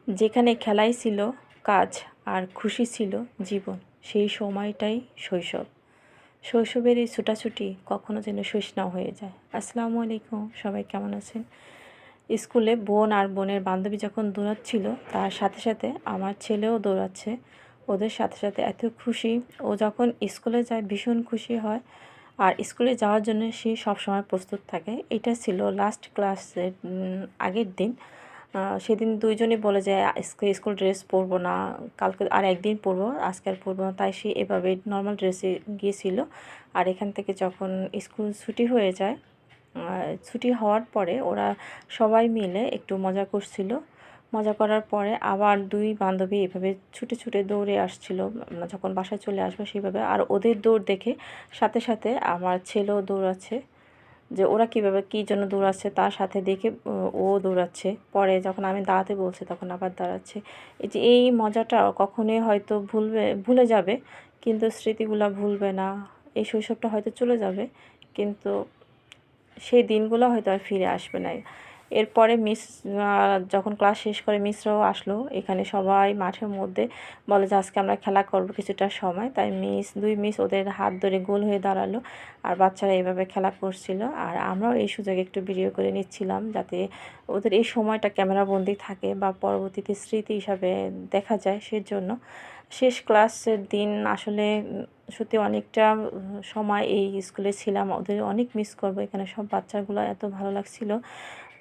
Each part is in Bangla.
যেখানে খেলাই ছিল কাজ আর খুশি ছিল জীবন, সেই সময়টাই শৈশব। শৈশবের এই ছুটাছুটি কখনো যেন শেষ না হয়ে যায়। আসসালামু আলাইকুম, সবাই কেমন আছেন? স্কুলে বোন আর বোনের বান্ধবী যখন দৌড়াচ্ছিল, তার সাথে সাথে আমার ছেলেও দৌড়াচ্ছে। ওদের সাথে সাথে এত খুশি। ও যখন স্কুলে যায় ভীষণ খুশি হয়, আর স্কুলে যাওয়ার জন্য সে সবসময় প্রস্তুত থাকে। এটা ছিল লাস্ট ক্লাসের আগের দিন। সেদিন দুইজনই বলে যে আজকে স্কুল ড্রেস পরবো না, কালকে আর একদিন পরবো, আজকে আর পরবো না। তাই সে এভাবে নর্মাল ড্রেসে গিয়েছিল। আর এখান থেকে যখন স্কুল ছুটি হয়ে যায়, ছুটি হওয়ার পরে ওরা সবাই মিলে একটু মজা করছিল। মজা করার পরে আবার দুই বান্ধবী এভাবে ছুটে ছুটে দৌড়ে আসছিল, যখন বাসায় চলে আসবে সেভাবে। আর ওদের দৌড় দেখে সাথে সাথে আমার ছেলেও দৌড়াচ্ছে, যে ওরা কীভাবে কী জন্য দৌড়াচ্ছে তার সাথে দেখে ও দৌড়াচ্ছে। পরে যখন আমি দাঁড়াতে বলছি তখন আবার দাঁড়াচ্ছে। এই যে এই মজাটা কখনোই হয়তো ভুলে যাবে, কিন্তু স্মৃতিগুলো ভুলবে না। এই শৈশবটা হয়তো চলে যাবে, কিন্তু সেই দিনগুলো হয়তো আর ফিরে আসবে না। এরপরে মিস যখন ক্লাস শেষ করে মিসরাও আসলো এখানে, সবাই মাঠের মধ্যে বলে যে আজকে আমরা খেলা করব কিছুটা সময়। তাই দুই মিস ওদের হাত ধরে গোল হয়ে দাঁড়ালো, আর বাচ্চারা এইভাবে খেলা করছিল। আর আমরাও এই সুযোগে একটু ভিডিও করে নিচ্ছিলাম, যাতে ওদের এই সময়টা ক্যামেরাবন্দি থাকে বা পরবর্তীতে স্মৃতি হিসাবে দেখা যায়। সেজন্য শেষ ক্লাসের দিন আসলে সত্যি অনেকটা সময় এই স্কুলে ছিলাম, ওদের অনেক মিস করব। এখানে সব বাচ্চাগুলো এত ভালো লাগছিল।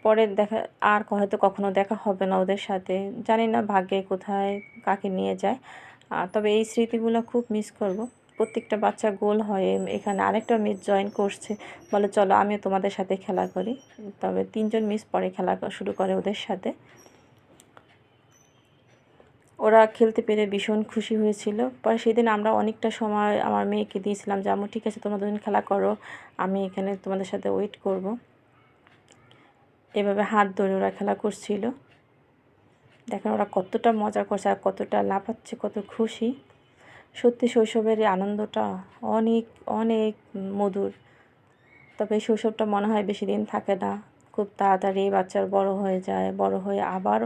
পরে দেখা আর হয়তো কখনো দেখা হবে না ওদের সাথে, জানি না ভাগ্যে কোথায় কাকে নিয়ে যায়। তবে এই স্মৃতিগুলো খুব মিস করব। প্রত্যেকটা বাচ্চা গোল হয়ে এখানে আরেকটা মিস জয়েন করছে, বলে চলো আমিও তোমাদের সাথে খেলা করি। তবে তিনজন মিস পরে খেলা শুরু করে ওদের সাথে। ওরা খেলতে পেরে ভীষণ খুশি হয়েছিল। পরে সেদিন আমরা অনেকটা সময় আমার মেয়েকে দিয়েছিলাম যে আম্মু ঠিক আছে তোমরা দুজন খেলা করো, আমি এখানে তোমাদের সাথে ওয়েট করব। এভাবে হাত ধরে ওরা খেলা করছিল। দেখেন ওরা কতটা মজা করছে আর কতটা লাফাচ্ছে, কত খুশি। সত্যি শৈশবের এই আনন্দটা অনেক অনেক মধুর। তবে এই শৈশবটা মনে হয় বেশি দিন থাকে না, খুব তাড়াতাড়ি বাচ্চার বড় হয়ে যায়। বড় হয়ে আবার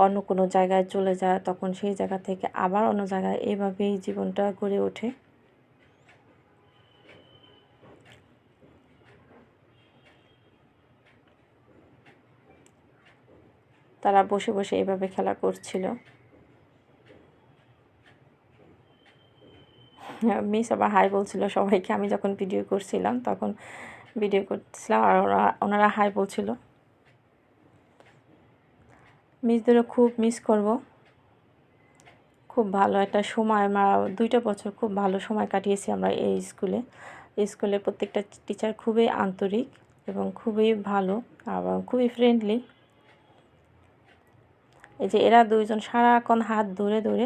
অন্য কোনো জায়গায় চলে যায়, তখন সেই জায়গা থেকে আবার অন্য জায়গায়, এভাবেই জীবনটা গড়ে ওঠে। তারা বসে বসে এভাবে খেলা করছিল। মিস আবার হাই বলছিল সবাইকে। আমি যখন ভিডিও করছিলাম তখন ভিডিও করছিলাম আর ওনারা হাই বলছিল। মিসদেরও খুব মিস করব। খুব ভালো একটা সময়, 2টা বছর খুব ভালো সময় কাটিয়েছি আমরা এই স্কুলে। এই স্কুলের প্রত্যেকটা টিচার খুবই আন্তরিক এবং খুবই ভালো, এবং খুবই ফ্রেন্ডলি। এই যে এরা দুইজন সারাক্ষণ হাত ধরে ধরে